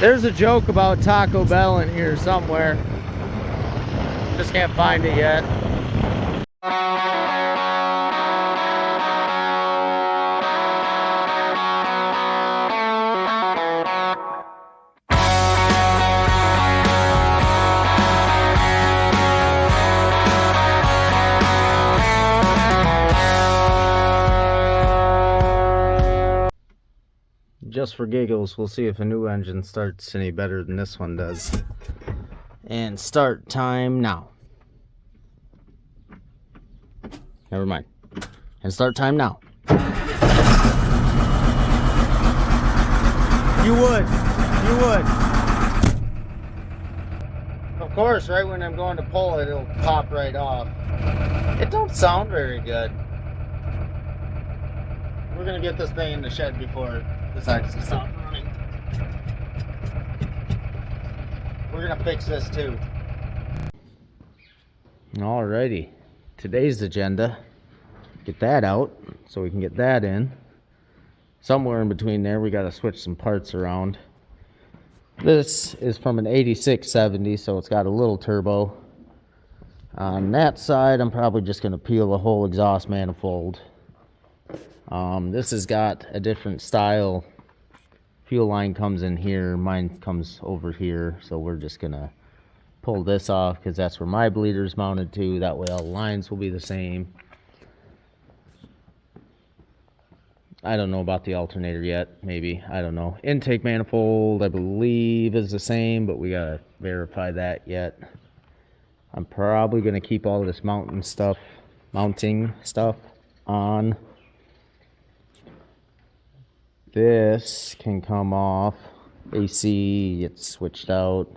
There's a joke about Taco Bell in here somewhere. Just can't find it yet. Just for giggles, we'll see if a new engine starts any better than this one does. And start time now. Never mind. And start time now. You would. Of course, right when I'm going to pull it, it'll pop right off. It don't sound very good. We're gonna get this thing in the shed before it decides to stop running. We're gonna fix this too. Alrighty, today's agenda, get that out so we can get that in. Somewhere in between there we got to switch some parts around. This is from an 8670, so it's got a little turbo. On that side I'm probably just going to peel the whole exhaust manifold. This has got a different style. Fuel line comes in here, mine comes over here, so we're just going to pull this off because that's where my bleeder's mounted to. That way all the lines will be the same. I don't know about the alternator yet, maybe, I don't know. Intake manifold I believe is the same, but we gotta verify that yet. I'm probably gonna keep all of this mounting stuff on. This can come off. AC gets switched out.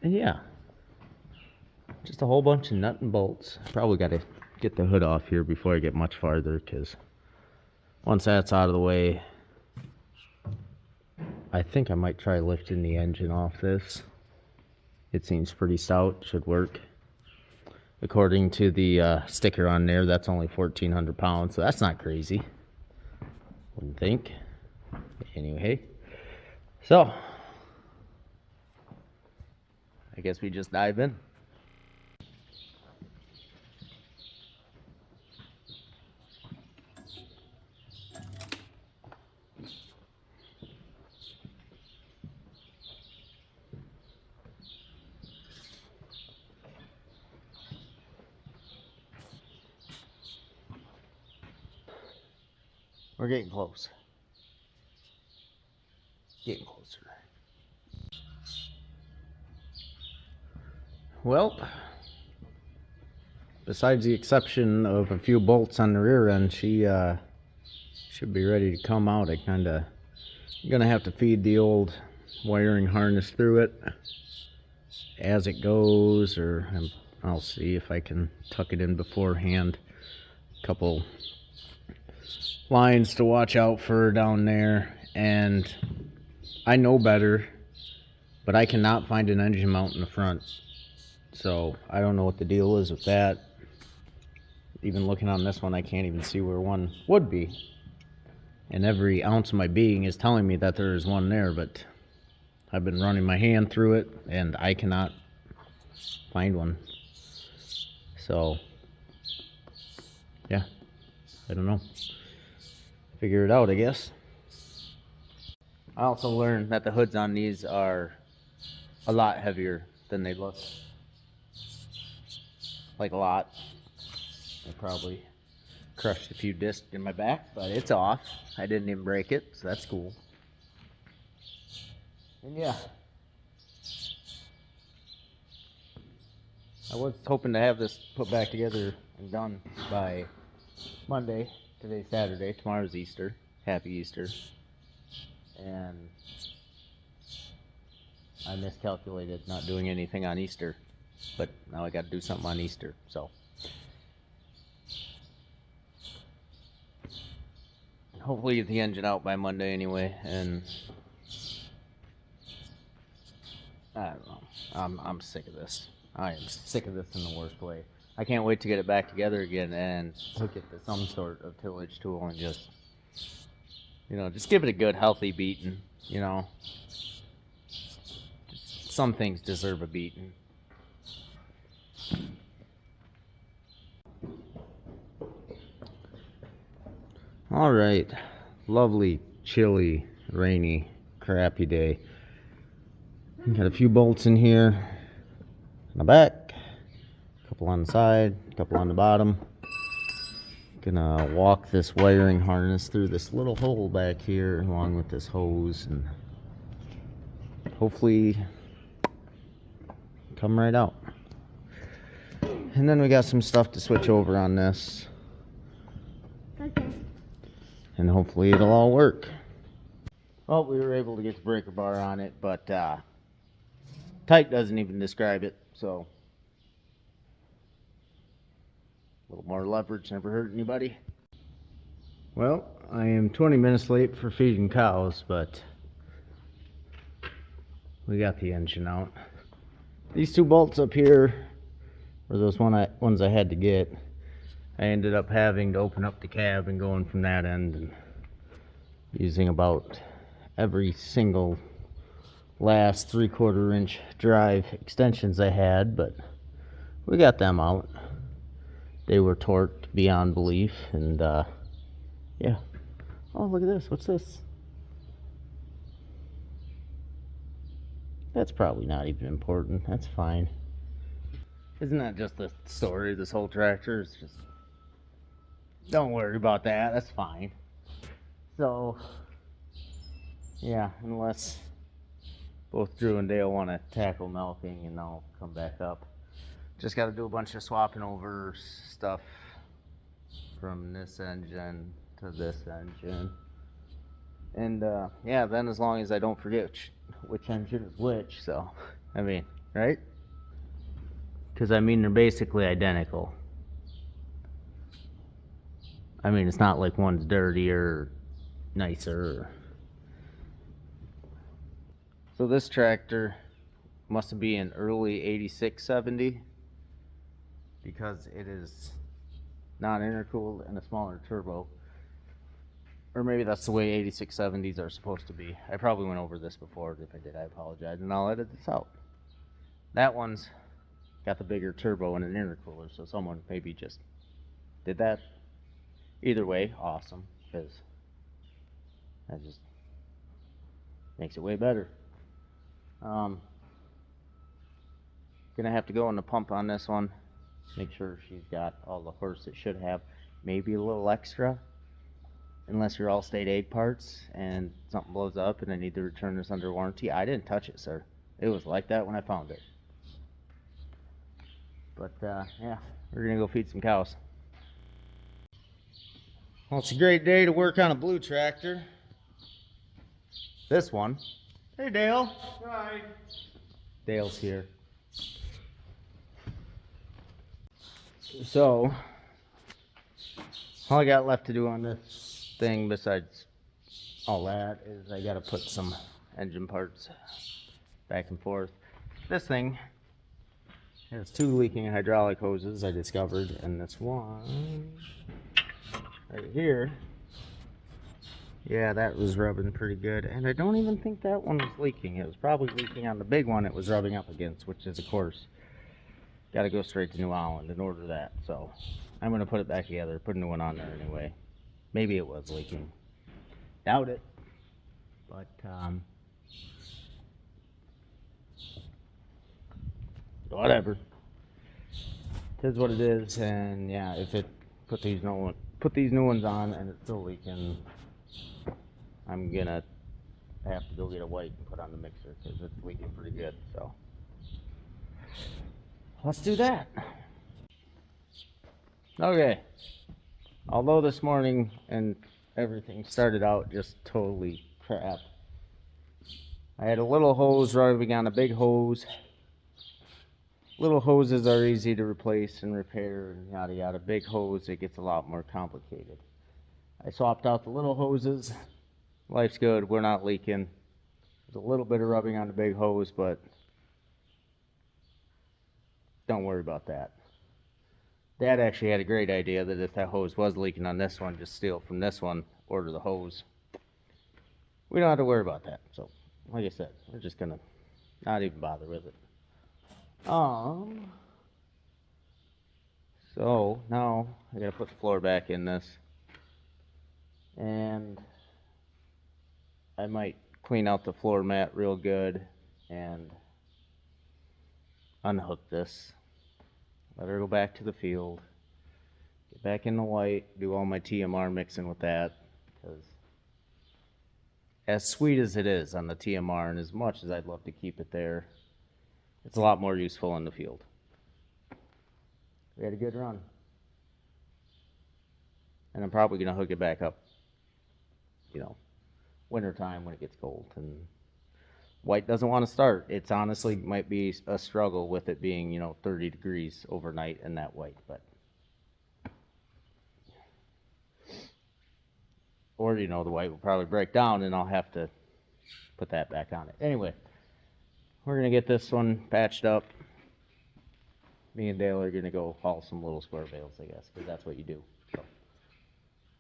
And yeah, just a whole bunch of nut and bolts. Probably got to get the hood off here before I get much farther, because once that's out of the way, I think I might try lifting the engine off this. It seems pretty stout, should work. According to the sticker on there, that's only 1,400 pounds, so that's not crazy, wouldn't think. Anyway, so I guess we just dive in. We're getting close. Getting closer. Well, besides the exception of a few bolts on the rear end, she should be ready to come out. I'm gonna have to feed the old wiring harness through it as it goes, or I'll see if I can tuck it in beforehand. A couple lines to watch out for down there, and I know better, but I cannot find an engine mount in the front, so I don't know what the deal is with that. Even looking on this one, I can't even see where one would be, and every ounce of my being is telling me that there is one there, but I've been running my hand through it and I cannot find one. So yeah, I don't know. Figure it out, I guess. I also learned that the hoods on these are a lot heavier than they look. Like a lot. I probably crushed a few discs in my back, but it's off. I didn't even break it, so that's cool. And yeah, I was hoping to have this put back together and done by Monday. Today's Saturday, tomorrow's Easter. Happy Easter. And I miscalculated not doing anything on Easter, but now I got to do something on Easter, so hopefully get the engine out by Monday anyway. And I don't know, I'm sick of this. I am sick of this in the worst way. I can't wait to get it back together again and hook it to some sort of tillage tool and just You know, just give it a good, healthy beating. You know, some things deserve a beating. All right, lovely, chilly, rainy, crappy day. Got a few bolts in here on the back, a couple on the side, a couple on the bottom. Gonna walk this wiring harness through this little hole back here along with this hose and hopefully come right out. And then we got some stuff to switch over on this. Okay. And hopefully it'll all work. Well, we were able to get the breaker bar on it, but tight doesn't even describe it, so a little more leverage never hurt anybody. Well, I am 20 minutes late for feeding cows, but we got the engine out. These two bolts up here were those ones I had to get. I ended up having to open up the cab and going from that end and using about every single last 3/4 inch drive extensions I had, but we got them out. They were torqued beyond belief, and yeah. Oh, look at this. What's this? That's probably not even important. That's fine. Isn't that just the story of this whole tractor? It's just, don't worry about that. That's fine. So, yeah, unless both Drew and Dale want to tackle milking, and I'll come back up. Just got to do a bunch of swapping over stuff from this engine to this engine. And yeah, then as long as I don't forget which engine is which, so, I mean, right? Because, I mean, they're basically identical. I mean, it's not like one's dirtier or nicer. So this tractor must be an early 8670 because it is not intercooled and a smaller turbo. Or maybe that's the way 8670s are supposed to be. I probably went over this before. If I did, I apologize, and I'll edit this out. That one's got the bigger turbo and an intercooler, so someone maybe just did that. Either way, awesome, because that just makes it way better. Gonna have to go on the pump on this one. Make sure she's got all the horse it should have. Maybe a little extra. Unless you're Allstate egg parts and something blows up and I need to return this under warranty. I didn't touch it, sir. It was like that when I found it. But yeah, we're gonna go feed some cows. Well, it's a great day to work on a blue tractor. This one. Hey, Dale. Hi. Dale's here. So, all I got left to do on this thing besides all that is I gotta put some engine parts back and forth. This thing has two leaking hydraulic hoses I discovered, and this one right here, yeah, that was rubbing pretty good, and I don't even think that one was leaking. It was probably leaking on the big one it was rubbing up against, which is, of course, gotta go straight to New Holland and order that. So I'm gonna put it back together, put a new one on there anyway. Maybe it was leaking. Doubt it. But whatever. It is what it is, and yeah, if it put these new ones on and it's still leaking, I'm gonna have to go get a wipe and put on the mixer because it's leaking pretty good. So let's do that. Okay. Although this morning and everything started out just totally crap, I had a little hose rubbing on a big hose. Little hoses are easy to replace and repair and yada yada. Big hose, it gets a lot more complicated. I swapped out the little hoses. Life's good, we're not leaking. There's a little bit of rubbing on the big hose, but don't worry about that. Dad actually had a great idea that if that hose was leaking on this one, just steal from this one, order the hose. we don't have to worry about that. So, like I said, we're just gonna not even bother with it. So now I gotta put the floor back in this, and I might clean out the floor mat real good and unhook this. Let her go back to the field. Get back in the white. Do all my TMR mixing with that, because as sweet as it is on the TMR, and as much as I'd love to keep it there, it's a lot more useful in the field. We had a good run. And I'm probably going to hook it back up, winter time when it gets cold. And white doesn't want to start. It's honestly might be a struggle with it being, 30 degrees overnight in that white. Or, the white will probably break down and I'll have to put that back on it. Anyway, we're going to get this one patched up. Me and Dale are going to go haul some little square bales, I guess, because that's what you do. So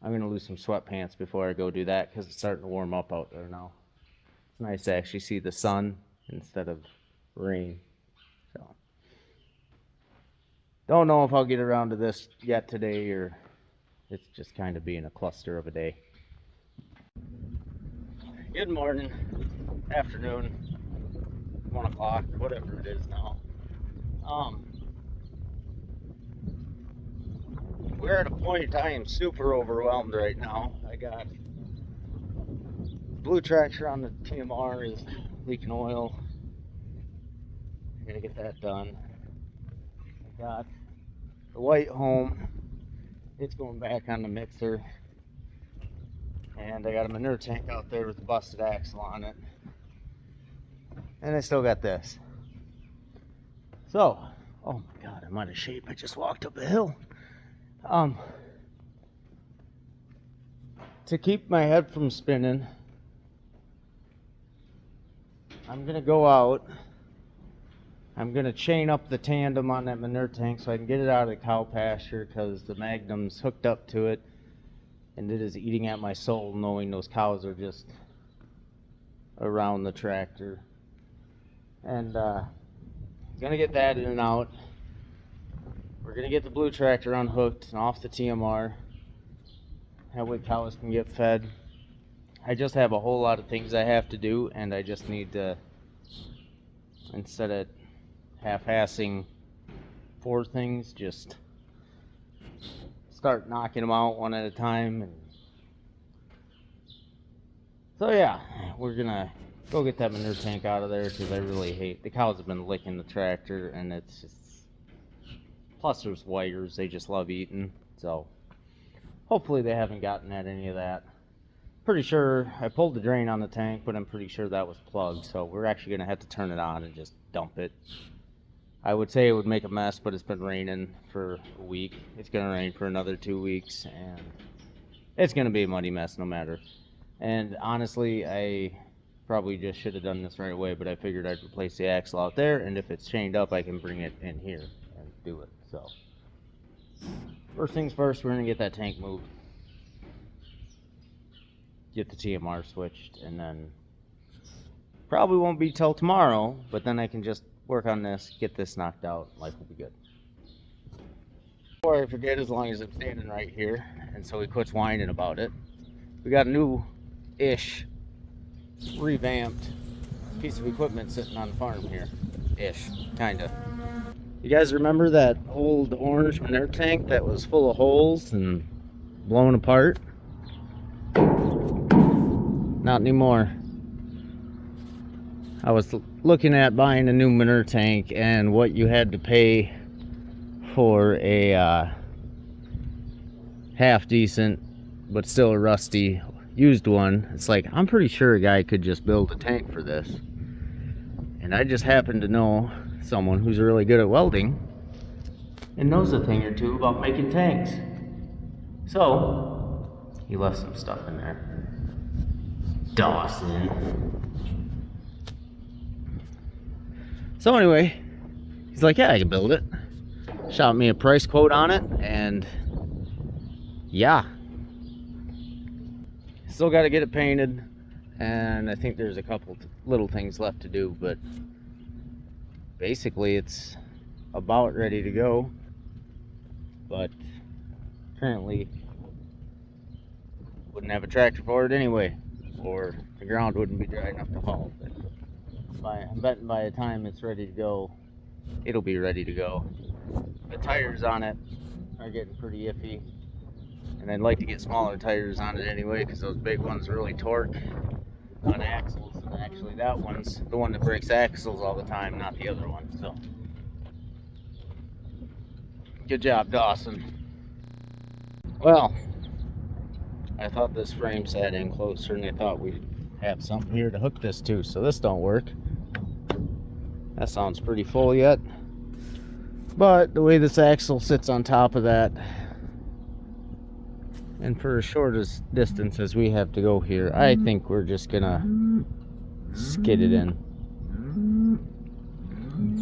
I'm going to lose some sweatpants before I go do that, because it's starting to warm up out there now. It's nice to actually see the sun instead of rain. So don't know if I'll get around to this yet today, or it's just kind of being a cluster of a day. Good morning, afternoon, 1 o'clock, whatever it is now. We're at a point I am super overwhelmed right now. I got blue tractor on the TMR is leaking oil. I gotta get that done. I got the white home. It's going back on the mixer. And I got a manure tank out there with a busted axle on it. And I still got this. So, oh my God, I'm out of shape. I just walked up a hill. To keep my head from spinning, I'm gonna go out. I'm gonna chain up the tandem on that manure tank so I can get it out of the cow pasture, because the magnum's hooked up to it and it is eating at my soul knowing those cows are just around the tractor. And gonna get that in and out. We're gonna get the blue tractor unhooked and off the TMR. That way cows can get fed. I just have a whole lot of things I have to do, and I just need to, instead of half-assing 4 things, just start knocking them out one at a time. And so yeah, we're gonna go get that manure tank out of there, because I really hate, the cows have been licking the tractor, and it's just, plus there's whiters, they just love eating. So hopefully they haven't gotten at any of that. Pretty sure I pulled the drain on the tank, but I'm pretty sure that was plugged, so we're actually gonna have to turn it on and just dump it. I would say it would make a mess, but it's been raining for a week. It's gonna rain for another 2 weeks, and it's gonna be a muddy mess no matter. And honestly, I probably just should have done this right away, but I figured I'd replace the axle out there, and if it's chained up, I can bring it in here and do it. So first things first, we're gonna get that tank moved, get the TMR switched, and then probably won't be till tomorrow, but then I can just work on this, get this knocked out, life will be good. Before I forget, as long as I'm standing right here, and so he quits whining about it, we got a new-ish, revamped piece of equipment sitting on the farm here. Ish, kinda. You guys remember that old orange manure tank that was full of holes and blown apart? Not anymore. I was looking at buying a new manure tank and what you had to pay for a half decent but still a rusty used one. It's like, I'm pretty sure a guy could just build a tank for this. And I just happen to know someone who's really good at welding and knows a thing or two about making tanks. So he left some stuff in there. Dawson. So anyway, he's like, yeah, I can build it. Shot me a price quote on it, and yeah. Still got to get it painted, and I think there's a couple little things left to do, but basically it's about ready to go. But currently wouldn't have a tractor for it anyway, or the ground wouldn't be dry enough to haul. But I'm betting by the time it's ready to go, it'll be ready to go. The tires on it are getting pretty iffy, and I'd like to get smaller tires on it anyway, because those big ones really torque on axles, and actually that one's the one that breaks axles all the time, not the other one. So good job, Dawson. Well, I thought this frame sat in closer, and I thought we'd have something here to hook this to, so this don't work. That sounds pretty full yet, but the way this axle sits on top of that, and for as short as distance as we have to go here, I think we're just gonna skid it in.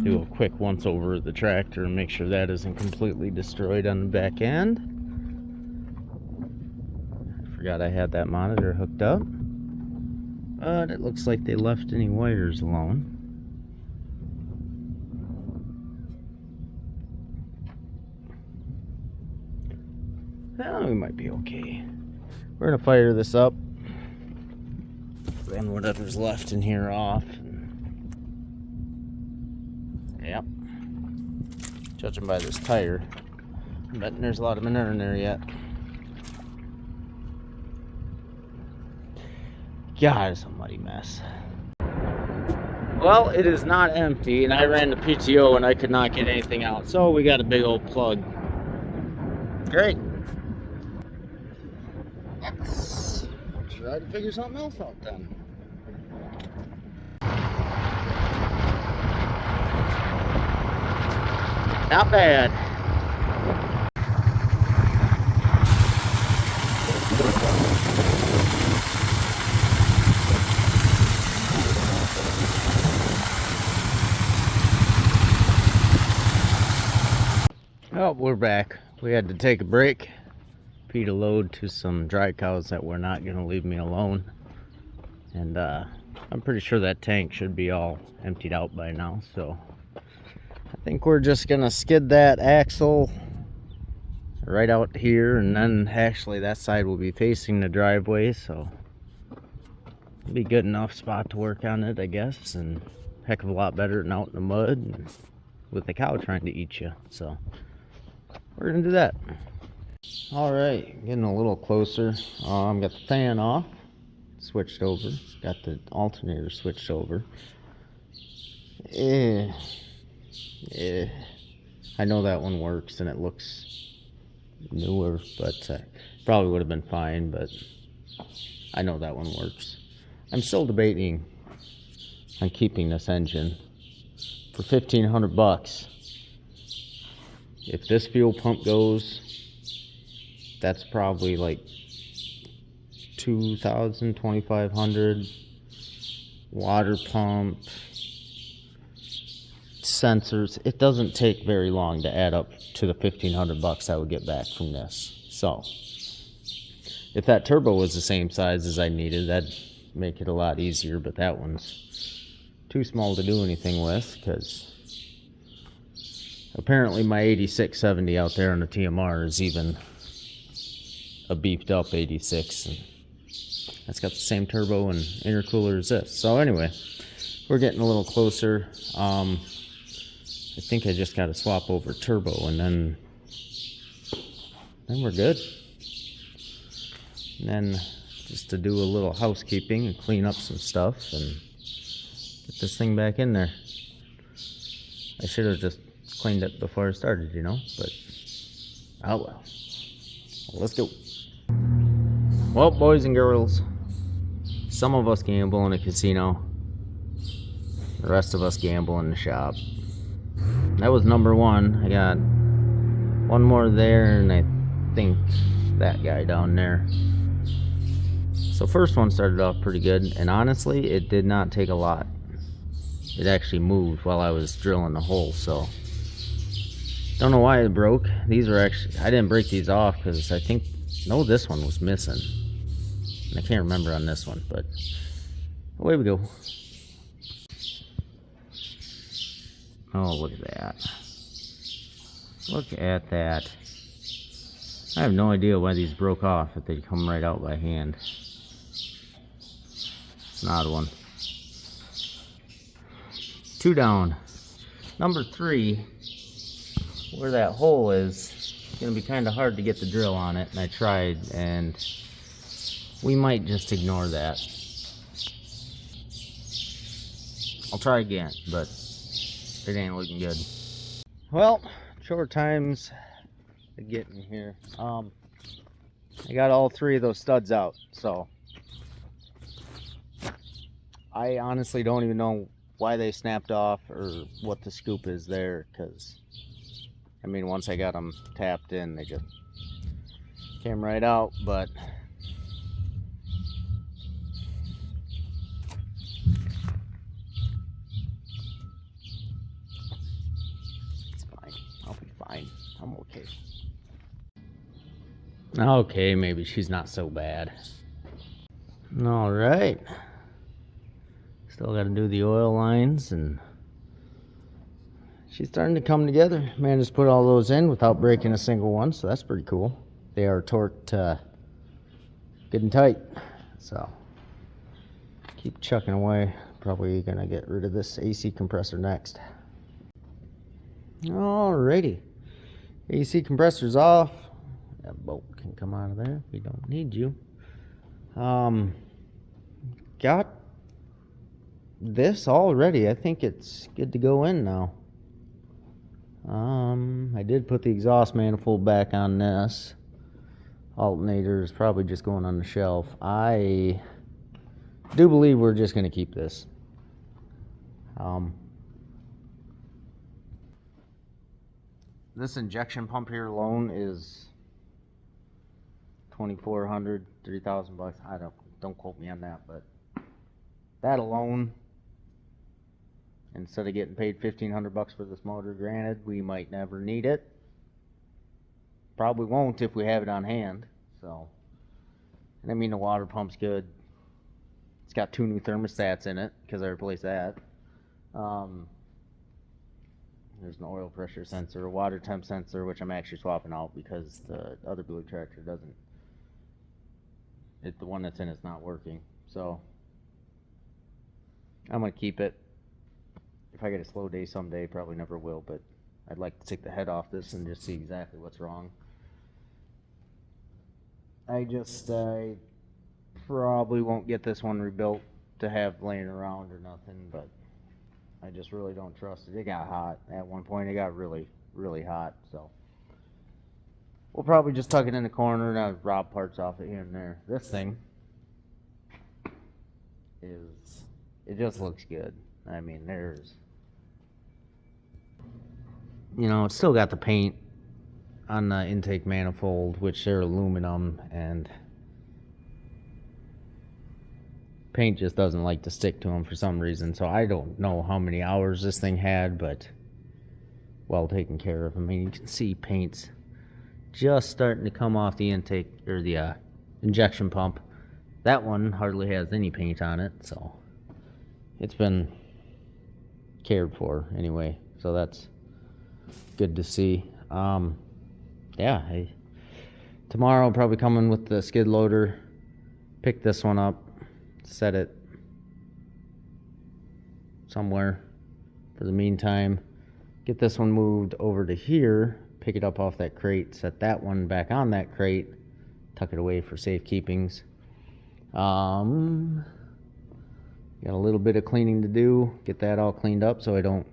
Do a quick once over of the tractor and make sure that isn't completely destroyed on the back end. I forgot I had that monitor hooked up, but it looks like they left any wires alone. Well, we might be okay. We're gonna fire this up, run whatever's left in here off. Yep. Judging by this tire, I'm betting there's a lot of manure in there yet. God, it's a muddy mess. Well, it is not empty, and I ran the PTO and I could not get anything out, so we got a big old plug. Great. Let's try to figure something else out then. Not bad. Oh, we're back. We had to take a break, feed a load to some dry cows that were not going to leave me alone. And I'm pretty sure that tank should be all emptied out by now, so I think we're just going to skid that axle right out here, and then actually that side will be facing the driveway, so it'll be good enough spot to work on it, I guess, and heck of a lot better than out in the mud and with the cow trying to eat you. So we're gonna do that. All right, getting a little closer. Got the fan off, switched over, got the alternator switched over. I know that one works and it looks newer, but probably would have been fine, but I know that one works. I'm still debating on keeping this engine for $1,500. If this fuel pump goes, that's probably like $2,000, $2,500. Water pump, sensors. It doesn't take very long to add up to the $1,500 I would get back from this. So if that turbo was the same size as I needed, that'd make it a lot easier, but that one's too small to do anything with, because apparently my 8670 out there on the TMR is even a beefed up 86, and that's got the same turbo and intercooler as this. So anyway, we're getting a little closer. I think I just got to swap over turbo, and then we're good. And then just to do a little housekeeping and clean up some stuff and get this thing back in there. I should have just cleaned it before I started, you know, but oh well. Let's go. Well, boys and girls, some of us gamble in a casino, the rest of us gamble in the shop. That was number one. I got one more there, and I think that guy down there. So first one started off pretty good, and honestly it did not take a lot. It actually moved while I was drilling the hole, so don't know why it broke. These are actually, I didn't break these off because I think, no, this one was missing, and I can't remember on this one, but Away we go. Oh, look at that. Look at that. I have no idea why these broke off if they come right out by hand. It's an odd one. 2 down. Number 3, where that hole is, it's going to be kind of hard to get the drill on it, and I tried, and we might just ignore that. I'll try again, but it ain't looking good. Well, short times of getting here. I got all 3 of those studs out, so I honestly don't even know why they snapped off or what the scoop is there, because I mean, once I got them tapped in, they just came right out, but it's fine. I'll be fine. I'm okay. Okay, maybe she's not so bad. All right. Still got to do the oil lines, and she's starting to come together. Man, just put all those in without breaking a single one, so that's pretty cool. They are torqued good and tight, so keep chucking away. Probably gonna get rid of this AC compressor next. Alrighty, AC compressor's off. That bolt can come out of there. We don't need you. Got this already. I think it's good to go in now. I did put the exhaust manifold back on this. Alternator is probably just going on the shelf. I do believe we're just going to keep this. This injection pump here alone is $2,400, $3,000. I don't quote me on that, but that alone, instead of getting paid $1,500 for this motor, granted we might never need it. Probably won't if we have it on hand. So, and I mean the water pump's good. It's got 2 new thermostats in it because I replaced that. There's an oil pressure sensor, a water temp sensor, which I'm actually swapping out because the other blue tractor doesn't. The one that's in it's not working. So I'm gonna keep it. If I get a slow day someday, probably never will, but I'd like to take the head off this and just see exactly what's wrong. I probably won't get this one rebuilt to have laying around or nothing, but I just really don't trust it. It got hot. At one point, it got really, really hot, so we'll probably just tuck it in the corner and I'll rob parts off it here and there. This thing it just looks good. I mean, it's still got the paint on the intake manifold, which they're aluminum, and paint just doesn't like to stick to them for some reason. So I don't know how many hours this thing had, but well taken care of. I mean, you can see paint's just starting to come off the intake or the injection pump. That one hardly has any paint on it, so it's been cared for anyway, so that's good to see. Tomorrow I'll probably come in with the skid loader, pick this one up, set it somewhere for the meantime, get this one moved over to here, pick it up off that crate, set that one back on that crate, tuck it away for safekeepings. Got a little bit of cleaning to do, get that all cleaned up so I don't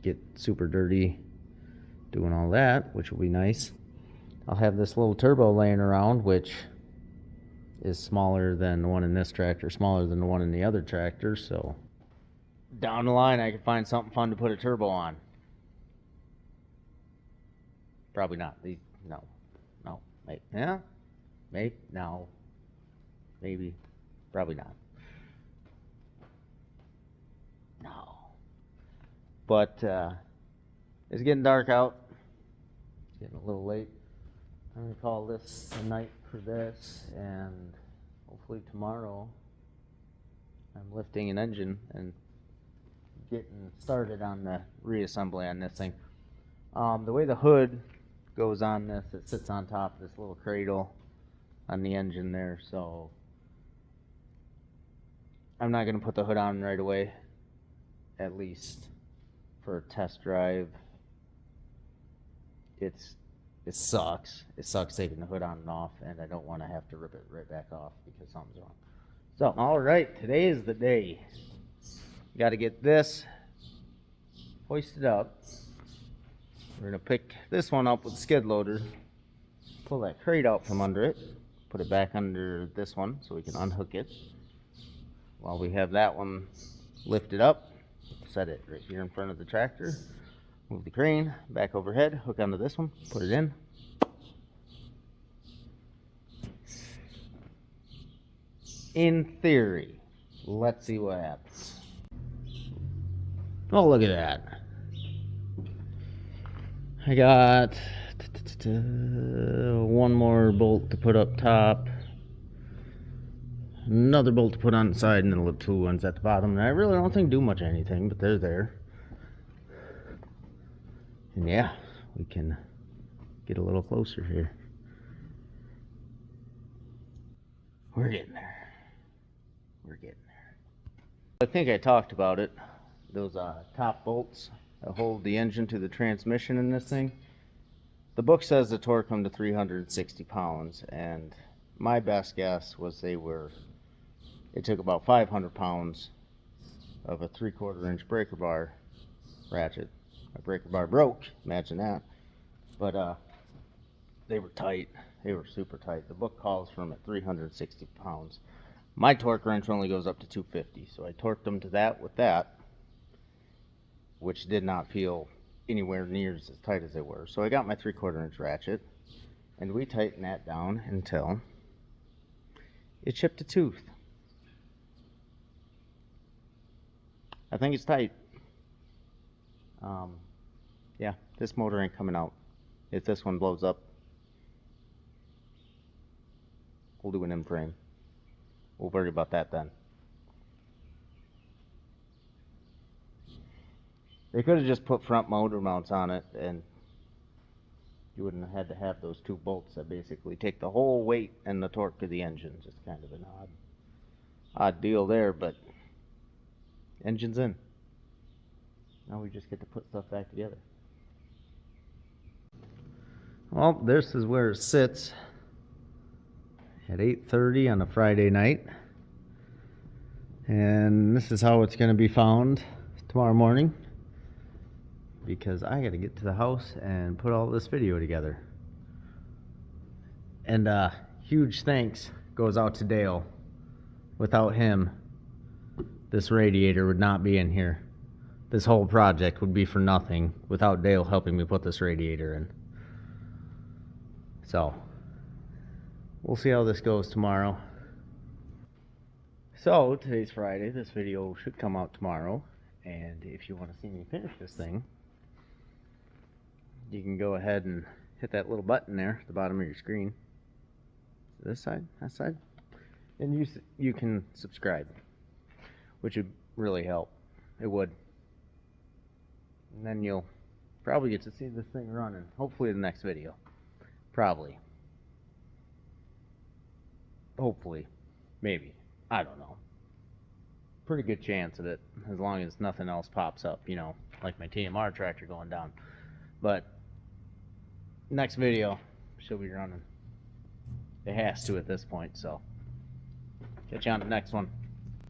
get super dirty doing all that, which will be nice. I'll have this little turbo laying around, which is smaller than the one in this tractor, smaller than the one in the other tractor, so down the line I can find something fun to put a turbo on. Probably not. No. Maybe. Yeah? Maybe. No. Maybe. Probably not. No. But it's getting dark out. It's getting a little late. I'm going to call this a night for this, and hopefully tomorrow I'm lifting an engine and getting started on the reassembly on this thing. The way the hood goes on this, it sits on top of this little cradle on the engine there, so I'm not going to put the hood on right away, at least for a test drive. It sucks. It sucks taking the hood on and off, and I don't want to have to rip it right back off because something's wrong. So, alright, today is the day. Got to get this hoisted up. We're going to pick this one up with the skid loader, pull that crate out from under it, put it back under this one so we can unhook it. While we have that one lifted up, set it right here in front of the tractor, move the crane back overhead, hook onto this one, put it in. In theory, let's see what happens. Oh, look at that. I got one more bolt to put up top, another bolt to put on the side, and then the two ones at the bottom. And I really don't think do much of anything, but they're there. And yeah, we can get a little closer here. We're getting there. We're getting there. I think I talked about it. Those top bolts that hold the engine to the transmission in this thing. The book says the torque come to 360 pounds, and my best guess was it took about 500 pounds of a 3/4 inch breaker bar ratchet. My breaker bar broke, imagine that. But they were tight. They were super tight. The book calls for them at 360 pounds. My torque wrench only goes up to 250, so I torqued them to that with that, which did not feel anywhere near as tight as they were. So I got my 3/4 inch ratchet, and we tightened that down until it chipped a tooth. I think it's tight. Yeah, this motor ain't coming out. If this one blows up, we'll do an in-frame. We'll worry about that then. They could have just put front motor mounts on it, and you wouldn't have had to have those two bolts that basically take the whole weight and the torque to the engine. Just kind of an odd deal there, but engine's in. Now we just get to put stuff back together. Well, this is where it sits at 8:30 on a Friday night. And this is how it's going to be found tomorrow morning, because I got to get to the house and put all this video together. And huge thanks goes out to Dale. Without him, this radiator would not be in here. This whole project would be for nothing without Dale helping me put this radiator in. So, we'll see how this goes tomorrow. So, today's Friday. This video should come out tomorrow. And if you want to see me finish this thing, you can go ahead and hit that little button there at the bottom of your screen. This side, that side. And you can subscribe, which would really help. It would. And then you'll probably get to see this thing running. Hopefully the next video. Probably. Hopefully. Maybe. I don't know. Pretty good chance of it, as long as nothing else pops up, you know, like my TMR tractor going down. But next video she'll be running. It has to at this point, so catch you on the next one.